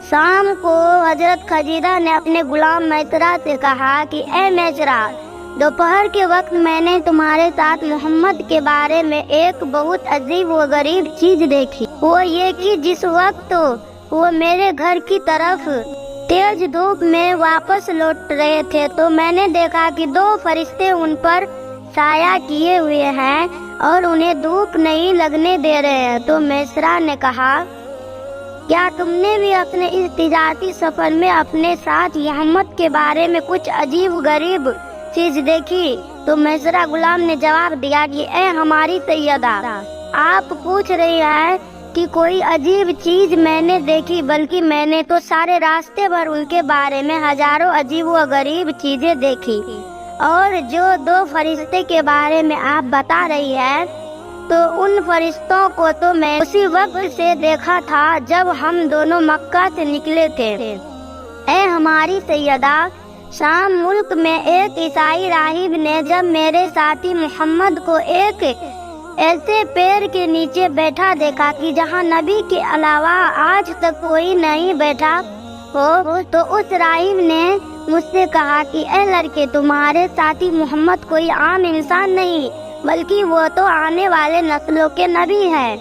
شام کو حضرت خدیجہ نے اپنے غلام میسرہ سے کہا کہ اے میسرہ، دوپہر کے وقت میں نے تمہارے ساتھ محمد کے بارے میں ایک بہت عجیب و غریب چیز دیکھی۔ وہ یہ کہ جس وقت وہ میرے گھر کی طرف تیز دھوپ میں واپس لوٹ رہے تھے تو میں نے دیکھا کہ 2 فرشتے ان پر سایہ کیے ہوئے ہیں اور انہیں دھوپ نہیں لگنے دے رہے ہیں۔ تو میسرہ نے کہا، کیا تم نے بھی اپنے اس تجارتی سفر میں اپنے ساتھ محمد کے بارے میں کچھ عجیب غریب چیز دیکھی؟ تو میسرہ غلام نے جواب دیا کہ اے ہماری سیدہ، آپ پوچھ رہی ہیں کہ کوئی عجیب چیز میں نے دیکھی، بلکہ میں نے تو سارے راستے بھر ان کے بارے میں ہزاروں عجیب و غریب چیزیں دیکھی، اور جو 2 فرشتے کے بارے میں آپ بتا رہی ہیں تو ان فرشتوں کو تو میں اسی وقت سے دیکھا تھا جب ہم دونوں مکہ سے نکلے تھے۔ اے ہماری سیدہ، شام ملک میں ایک عیسائی راہب نے جب میرے ساتھی محمد کو ایک ایسے پیڑ کے نیچے بیٹھا دیکھا کہ جہاں نبی کے علاوہ آج تک کوئی نہیں بیٹھا ہو، تو اس راہب نے مجھ سے کہا کہ اے لڑکے، تمہارے ساتھی محمد کوئی عام انسان نہیں بلکہ وہ تو آنے والے نسلوں کے نبی ہیں،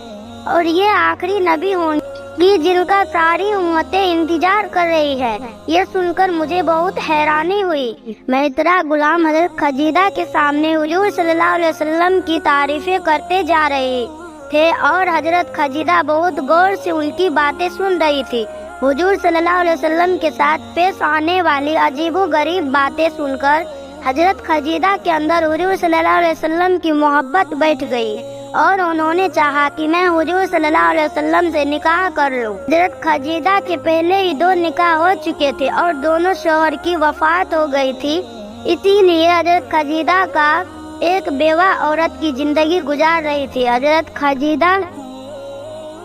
اور یہ آخری نبی ہوں گی جن کا ساری امتیں انتظار کر رہی ہے۔ یہ سن کر مجھے بہت حیرانی ہوئی۔ میسرہ غلام حضرت خدیجہ کے سامنے حضور صلی اللہ علیہ وسلم کی تعریفیں کرتے جا رہے تھے اور حضرت خدیجہ بہت غور سے ان کی باتیں سن رہی تھی۔ حضور صلی اللہ علیہ وسلم کے ساتھ پیش آنے والی عجیب و غریب باتیں سن کر حضرت خدیجہ کے اندر حضور صلی اللہ علیہ وسلم کی محبت بیٹھ گئی اور انہوں نے چاہا کہ میں حضور صلی اللہ علیہ وسلم سے نکاح کر لوں۔ حضرت خدیجہ کے پہلے ہی 2 نکاح ہو چکے تھے اور دونوں شوہر کی وفات ہو گئی تھی، اسی لیے حضرت خدیجہ کا ایک بیوہ عورت کی زندگی گزار رہی تھی۔ حضرت خدیجہ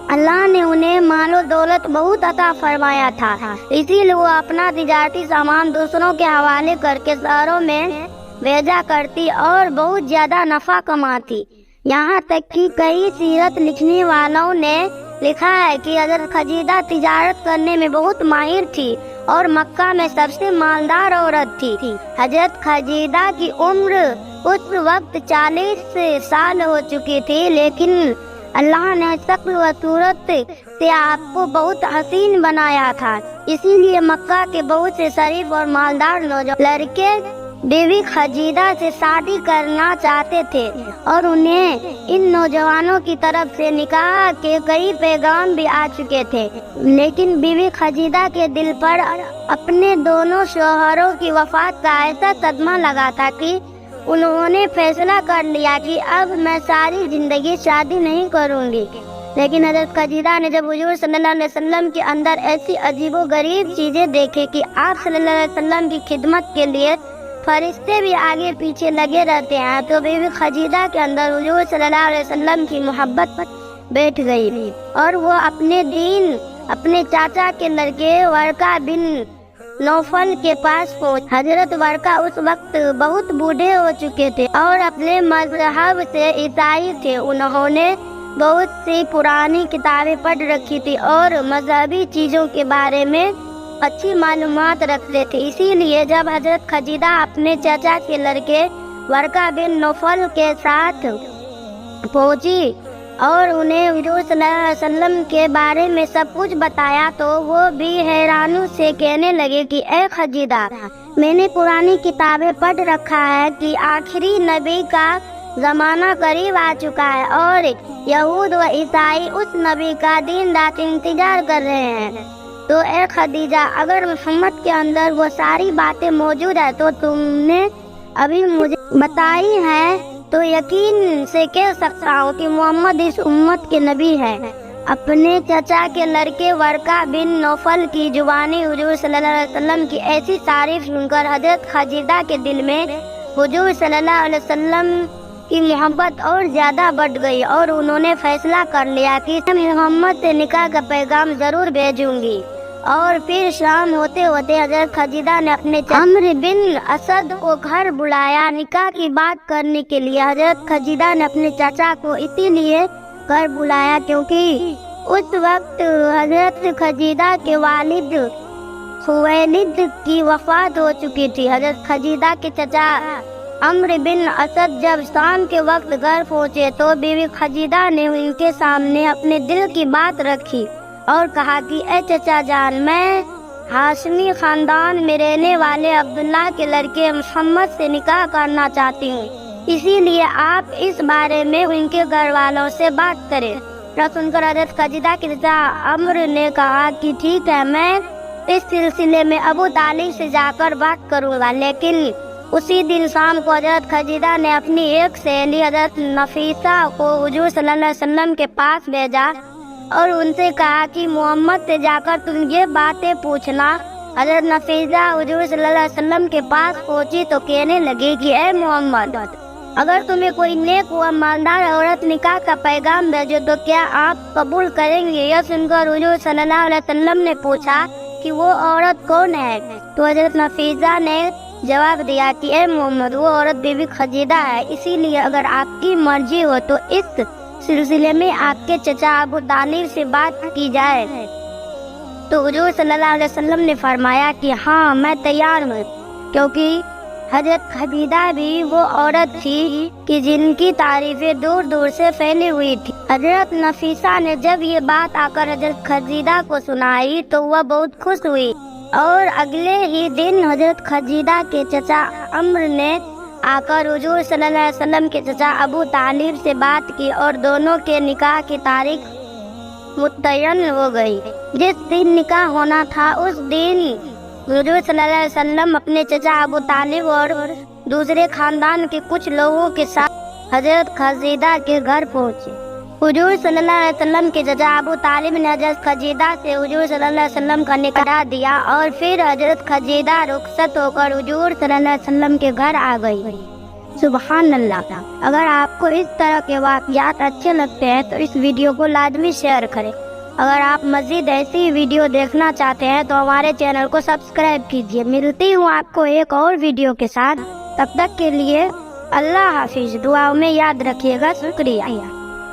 اللہ نے انہیں مال و دولت بہت عطا فرمایا تھا، اسی لیے وہ اپنا تجارتی سامان دوسروں کے حوالے کر کے شہروں میں بھیجا کرتی اور بہت زیادہ نفع کماتی۔ یہاں تک کہ کئی سیرت لکھنے والوں نے لکھا ہے کہ حضرت خدیجہ تجارت کرنے میں بہت ماہر تھی اور مکہ میں سب سے مالدار عورت تھی۔ حضرت خدیجہ کی عمر اس وقت 40 سال ہو چکی تھی، لیکن اللہ نے شکل و صورت سے آپ کو بہت حسین بنایا تھا، اسی لیے مکہ کے بہت سے شریف اور مالدار نوجوان لڑکے بیوی خدیجہ سے شادی کرنا چاہتے تھے اور انہیں ان نوجوانوں کی طرف سے نکاح کے کئی پیغام بھی آ چکے تھے، لیکن بیوی خدیجہ کے دل پر اپنے دونوں شوہروں کی وفات کا ایسا صدمہ لگا تھا کہ انہوں نے فیصلہ کر لیا کہ اب میں ساری زندگی شادی نہیں کروں گی۔ لیکن حضرت خدیجہ نے جب حضور صلی اللہ علیہ وسلم کے اندر ایسی عجیب و غریب چیزیں دیکھی کہ آپ صلی اللہ علیہ وسلم کی خدمت کے لیے فرشتے بھی آگے پیچھے لگے رہتے ہیں، تو بیوی خدیجہ کے اندر حضور صلی اللہ علیہ وسلم کی محبت بیٹھ گئی اور وہ اپنے دین اپنے چاچا کے لڑکے ورقہ بن نوفل کے پاس پہنچ۔ حضرت ورقہ اس وقت بہت بوڑھے ہو چکے تھے اور اپنے مذہب سے عیسائی تھے۔ انہوں نے بہت سی پرانی کتابیں پڑھ رکھی تھی اور مذہبی چیزوں کے بارے میں اچھی معلومات رکھتے تھے، اسی لیے جب حضرت خدیجہ اپنے چچا کے لڑکے ورقہ بن نوفل کے ساتھ پہنچی اور انہیں حضور صلی اللہ علیہ وسلم کے بارے میں سب کچھ بتایا تو وہ بھی حیرانی سے کہنے لگے کہ اے خدیجہ، میں نے پرانی کتابیں پڑھ رکھا ہے کہ آخری نبی کا زمانہ قریب آ چکا ہے اور یہود و عیسائی اس نبی کا دن رات انتظار کر رہے ہیں۔ تو اے خدیجہ، اگر محمد کے اندر وہ ساری باتیں موجود ہے تو تم نے ابھی مجھے بتائی ہے تو یقین سے کہہ سکتا ہوں کہ محمد اس امت کے نبی ہے۔ اپنے چچا کے لڑکے ورقہ بن نوفل کی زبانی حضور صلی اللہ علیہ وسلم کی ایسی تعریف سن کر حضرت خدیجہ کے دل میں حضور صلی اللہ علیہ وسلم کی محبت اور زیادہ بڑھ گئی اور انہوں نے فیصلہ کر لیا کہ میں محمد سے نکاح کا پیغام ضرور بھیجوں گی۔ اور پھر شام ہوتے ہوتے حضرت خدیجہ نے اپنے عمرو بن اسد کو گھر بلایا نکاح کی بات کرنے کے لیے۔ حضرت خدیجہ نے اپنے چچا کو اسی لیے گھر بلایا کیونکہ اس وقت حضرت خدیجہ کے والد خویلد کی وفات ہو چکی تھی۔ حضرت خدیجہ کے چچا عمرو بن اسد جب شام کے وقت گھر پہنچے تو بیوی خدیجہ نے ان کے سامنے اپنے دل کی بات رکھی اور کہا کہ اے چچا جان، میں ہاشمی خاندان میں رہنے والے عبداللہ کے لڑکے محمد سے نکاح کرنا چاہتی ہوں، اسی لیے آپ اس بارے میں ان کے گھر والوں سے بات کریں۔ سن کر حضرت خدیجہ کے چچا عمرو نے کہا کہ ٹھیک ہے، میں اس سلسلے میں ابو طالب سے جا کر بات کروں گا۔ لیکن اسی دن شام کو حضرت خدیجہ نے اپنی ایک سہیلی حضرت نفیسہ کو حضور صلی اللہ علیہ وسلم کے پاس بھیجا اور ان سے کہا کہ محمد سے جا کر تم یہ باتیں پوچھنا۔ حضرت نفیسہ حضور صلی اللہ علیہ وسلم کے پاس پہنچی تو کہنے لگی کہ اے محمد، اگر تمہیں کوئی نیک و مالدار عورت نکاح کا پیغام بھیجے تو کیا آپ قبول کریں گے؟ یہ سن کر حضور صلی اللہ علیہ وسلم نے پوچھا کہ وہ عورت کون ہے؟ تو حضرت نفیسہ نے جواب دیا کہ اے محمد، وہ عورت بیوی خدیجہ ہے، اسی لیے اگر آپ کی مرضی ہو تو اس سلسلے میں آپ کے چچا ابو طالب سے بات کی جائے۔ تو حضور صلی اللہ علیہ وسلم نے فرمایا کہ ہاں، میں تیار ہوں، کیونکہ حضرت خدیجہ بھی وہ عورت تھی کہ جن کی تعریفیں دور دور سے پھیلی ہوئی تھی۔ حضرت نفیسہ نے جب یہ بات آ کر حضرت خدیجہ کو سنائی تو وہ بہت خوش ہوئی، اور اگلے ہی دن حضرت خدیجہ کے چچا عمرو نے آ کر حضور صلی اللہ علیہ وسلم کے چچا ابو طالب سے بات کی اور دونوں کے نکاح کی تاریخ متعین ہو گئی۔ جس دن نکاح ہونا تھا اس دن حضور صلی اللہ علیہ وسلم اپنے چچا ابو طالب اور دوسرے خاندان کے کچھ لوگوں کے ساتھ حضرت خدیجہ کے گھر پہنچے۔ حضور صلی اللہ علیہ وسلم کے چچا ابو طالب نے حضرت خدیجہ سے حضور صلی اللہ علیہ وسلم کا نکاح دیا اور پھر حضرت خدیجہ رخصت ہو کر حضور صلی اللہ علیہ وسلم کے گھر آ گئی۔ سبحان اللہ۔ اگر آپ کو اس طرح کے واقعات اچھے لگتے ہیں تو اس ویڈیو کو لازمی شیئر کریں۔ اگر آپ مزید ایسی ویڈیو دیکھنا چاہتے ہیں تو ہمارے چینل کو سبسکرائب کیجیے۔ ملتی ہوں آپ کو ایک اور ویڈیو کے ساتھ، تب تک کے لیے اللہ حافظ۔ دعاؤں میں یاد رکھیے گا۔ شکریہ۔